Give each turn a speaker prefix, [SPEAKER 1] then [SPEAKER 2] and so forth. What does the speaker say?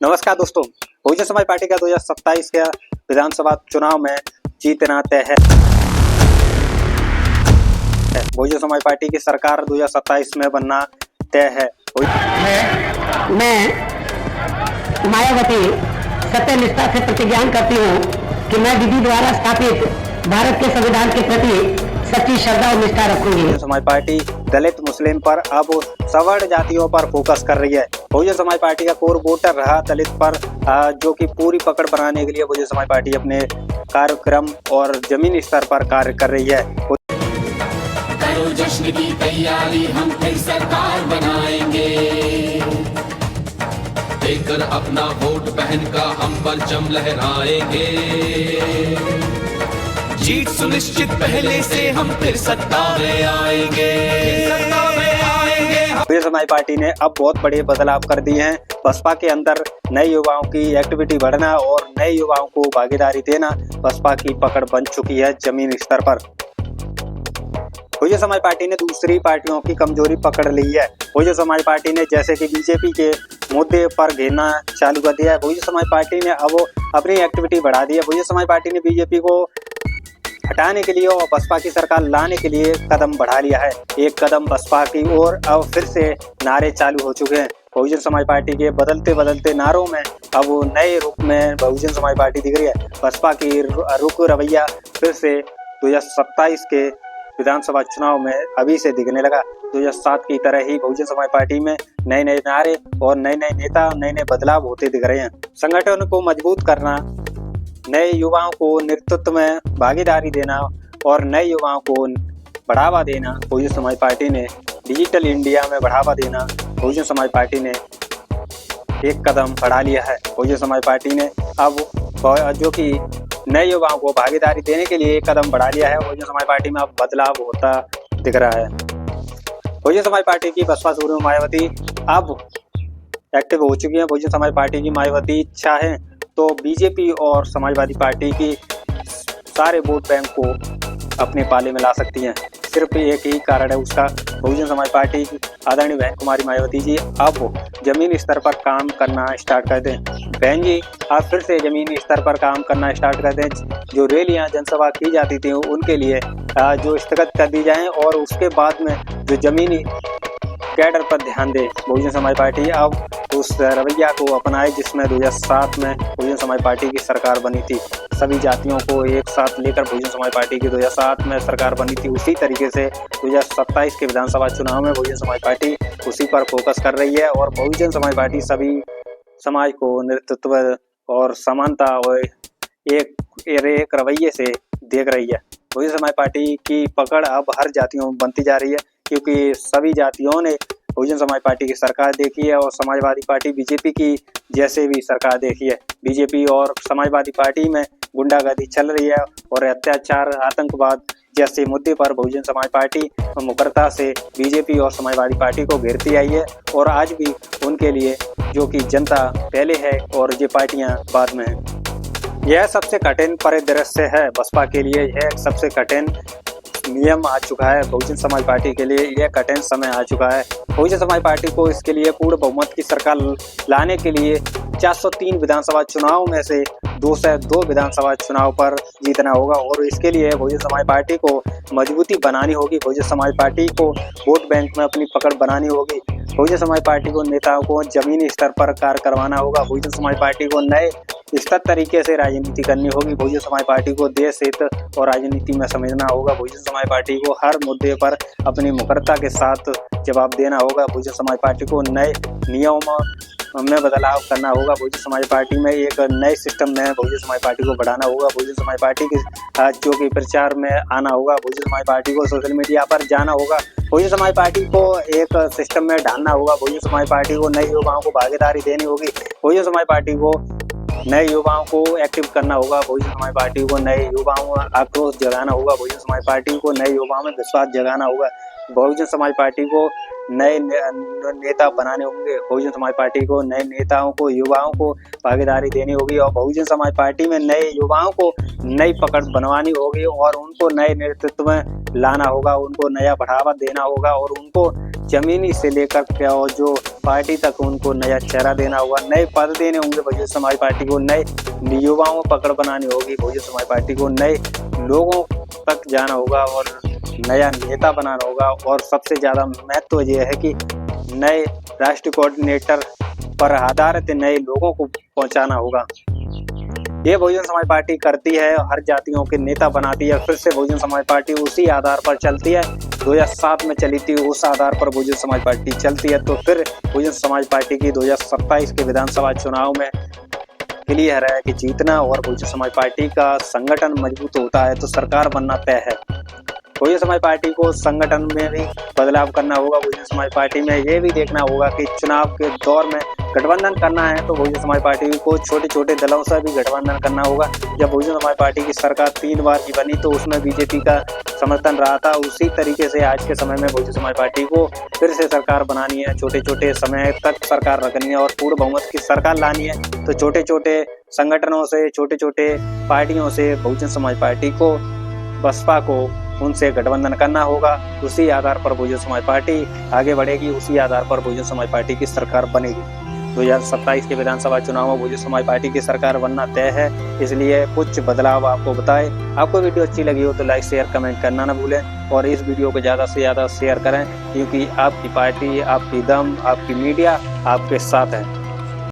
[SPEAKER 1] नमस्कार दोस्तों, बहुजन समाज पार्टी का 2027 के विधानसभा चुनाव में जीतना तय है। बहुजन समाज पार्टी की सरकार 2027 में बनना तय है।
[SPEAKER 2] मैं मायावती सत्यनिष्ठा से प्रतिज्ञा करती हूँ कि मैं विधि द्वारा स्थापित भारत के संविधान के प्रति सच्ची श्रद्धा और निष्ठा रखूंगी।
[SPEAKER 1] बहुजन समाज पार्टी दलित मुस्लिम पर अब सवर्ण जातियों पर फोकस कर रही है। बहुजन समाज पार्टी का कोर वोटर रहा दलित पर, जो कि पूरी पकड़ बनाने के लिए बहुजन समाज पार्टी अपने कार्यक्रम और जमीनी स्तर पर कार्य कर रही है।
[SPEAKER 3] करो जश्न की तैयारी, हम फिर सरकार बनाएंगे। देकर अपना वोट बहन का हम परचम लहराएंगे। जीत सुनिश्चित पहले से हम फिर सत्ता में आएंगे।
[SPEAKER 1] बहुजन समाज पार्टी ने अब बहुत बड़े बदलाव कर दिए हैं। बसपा के अंदर नए युवाओं की एक्टिविटी बढ़ना और नए युवाओं को भागीदारी देना बसपा की पकड़ बन चुकी है जमीनी स्तर पर। बहुजन समाज पार्टी ने दूसरी पार्टियों की कमजोरी पकड़ ली है। बहुजन समाज पार्टी ने जैसे कि बीजेपी के मुद्दे पर घेरना चालू कर दिया है। बहुजन समाज पार्टी ने अब अपनी एक्टिविटी बढ़ा दी है। बहुजन समाज पार्टी ने बीजेपी को हटाने के लिए और बसपा की सरकार लाने के लिए कदम बढ़ा लिया है। एक कदम बसपा की ओर अब फिर से नारे चालू हो चुके हैं। बहुजन समाज पार्टी के बदलते बदलते नारों में अब नए रूप में बहुजन समाज पार्टी दिख रही है। बसपा की रुख रवैया फिर से 2027 के विधानसभा चुनाव में अभी से दिखने लगा। 2007 की तरह ही बहुजन समाज पार्टी में नए नए नारे और नए नए नेता, नए नए बदलाव होते दिख रहे हैं। संगठन को मजबूत करना, नए युवाओं को नेतृत्व में भागीदारी देना और नए युवाओं को बढ़ावा देना बहुजन समाज पार्टी ने, डिजिटल इंडिया में बढ़ावा देना बहुजन समाज पार्टी ने एक कदम बढ़ा लिया है। बहुजन समाज पार्टी ने अब जो कि नए युवाओं को भागीदारी देने के लिए एक कदम बढ़ा लिया है। बहुजन समाज पार्टी में अब बदलाव होता दिख रहा है। बहुजन समाज पार्टी की बसपा सुप्रीमो मायावती अब एक्टिव हो चुकी है। बहुजन समाज पार्टी की मायावती इच्छा है तो बीजेपी और समाजवादी पार्टी की सारे वोट बैंक को अपने पाले में ला सकती हैं। सिर्फ एक ही कारण है उसका, बहुजन समाज पार्टी की आदरणीय बहन कुमारी मायावती जी अब जमीनी स्तर पर काम करना स्टार्ट कर दें। बहन जी आप फिर से जमीनी स्तर पर काम करना स्टार्ट कर दें। जो रैलियां जनसभा की जाती थी उनके लिए जो स्थगित कर दी जाएं और उसके बाद में जो जमीनी कैडर पर ध्यान दे। बहुजन समाज पार्टी अब उस रवैया को अपनाए जिसमें 2007 में बहुजन समाज पार्टी की सरकार बनी थी। सभी जातियों को एक साथ लेकर बहुजन समाज पार्टी की 2007 में सरकार बनी थी। उसी तरीके से 2027 के विधानसभा चुनाव में बहुजन समाज पार्टी उसी पर फोकस कर रही है और बहुजन समाज पार्टी सभी समाज को नेतृत्व और समानता और एक रवैये से देख रही है। बहुजन समाज पार्टी की पकड़ अब हर जातियों में बनती जा रही है क्योंकि सभी जातियों ने बहुजन समाज पार्टी की सरकार देखी है और समाजवादी पार्टी बीजेपी की जैसे भी सरकार देखी है। बीजेपी और समाजवादी पार्टी में गुंडागर्दी चल रही है और अत्याचार, आतंकवाद जैसे मुद्दे पर बहुजन समाज पार्टी मुकरता से बीजेपी और समाजवादी पार्टी को घेरती आई है और आज भी उनके लिए जो कि जनता पहले है और ये पार्टियां बाद में है। यह सबसे कठिन परिदृश्य है बसपा के लिए। यह सबसे कठिन नियम आ चुका है बहुजन समाज पार्टी के लिए। यह कठिन समय आ चुका है। बहुजन समाज पार्टी को इसके लिए पूर्ण बहुमत की सरकार लाने के लिए 403 विधानसभा चुनाव में से 202 विधानसभा चुनाव पर जीतना होगा और इसके लिए बहुजन समाज पार्टी को मजबूती बनानी होगी। बहुजन समाज पार्टी को वोट बैंक में अपनी पकड़ बनानी होगी। बहुजन समाज पार्टी को नेताओं को जमीनी स्तर पर कार्य करवाना होगा। बहुजन समाज पार्टी को नए स्तर तरीके से राजनीति करनी होगी। बहुजन समाज पार्टी को देश हित और राजनीति में समझना होगा। बहुजन समाज पार्टी को हर मुद्दे पर अपनी मुकरता के साथ जवाब देना होगा। बहुजन समाज पार्टी को नए नियमों में बदलाव करना होगा। बहुजन समाज पार्टी में एक नए सिस्टम में बहुजन समाज पार्टी को बढ़ाना होगा। बहुजन समाज पार्टी के जो कि प्रचार में आना होगा। बहुजन समाज पार्टी को सोशल मीडिया पर जाना होगा। बहुजन समाज पार्टी को एक सिस्टम में ढालना होगा। बहुजन समाज पार्टी को नए युवाओं को भागीदारी देनी होगी। बहुजन समाज पार्टी को नए युवाओं को एक्टिव करना होगा। बहुजन समाज पार्टी को नए युवाओं में आक्रोश जगाना होगा। बहुजन समाज पार्टी को नए युवाओं में विश्वास जगाना होगा। बहुजन समाज पार्टी को नए नेता बनाने होंगे। बहुजन समाज पार्टी को नए नेताओं को, युवाओं को भागीदारी देनी होगी और बहुजन समाज पार्टी में नए युवाओं को नई पकड़ बनवानी होगी और उनको नए नेतृत्व में लाना होगा, उनको नया बढ़ावा देना होगा और उनको जमीनी से लेकर के और जो पार्टी तक उनको नया चेहरा देना होगा, नए पद देने होंगे बहुजन समाज पार्टी को, नए युवाओं को पकड़ बनानी होगी बहुजन समाज पार्टी को, नए लोगों तक जाना होगा और नया नेता बनाना होगा। और सबसे ज़्यादा महत्व यह है कि नए राष्ट्रीय कोऑर्डिनेटर पर आधारित नए लोगों को पहुंचाना होगा। ये बहुजन समाज पार्टी करती है, हर जातियों के नेता बनाती है। फिर से बहुजन समाज पार्टी उसी आधार पर चलती है, 2007 में चली थी, उस आधार पर बहुजन समाज पार्टी चलती है। तो फिर बहुजन समाज पार्टी की 2027 के विधानसभा चुनाव में क्लियर है कि जीतना और बहुजन समाज पार्टी का संगठन मजबूत होता है तो सरकार बनना तय है। बहुजन समाज पार्टी को संगठन में भी बदलाव करना होगा। बहुजन समाज पार्टी में ये भी देखना होगा कि चुनाव के दौर में गठबंधन करना है तो बहुजन समाज पार्टी को छोटे छोटे दलों से भी गठबंधन करना होगा। जब बहुजन समाज पार्टी की सरकार 3 बार की बनी तो उसमें बीजेपी का समर्थन रहा था। उसी तरीके से आज के समय में बहुजन समाज पार्टी को फिर से सरकार बनानी है, छोटे छोटे समय तक सरकार रखनी है और पूर्ण बहुमत की सरकार लानी है। तो छोटे छोटे संगठनों से, छोटे छोटे पार्टियों से बहुजन समाज पार्टी को, बसपा को, उनसे गठबंधन करना होगा। उसी आधार पर बहुजन समाज पार्टी आगे बढ़ेगी, उसी आधार पर बहुजन समाज पार्टी की सरकार बनेगी। 2027 के विधानसभा चुनाव में बहुजन समाज पार्टी की सरकार बनना तय है, इसलिए कुछ बदलाव आपको बताए। आपको वीडियो अच्छी लगी हो तो लाइक, शेयर, कमेंट करना न भूलें और इस वीडियो को ज़्यादा से ज़्यादा शेयर करें, क्योंकि आपकी पार्टी, आपकी दम, आपकी मीडिया आपके साथ है।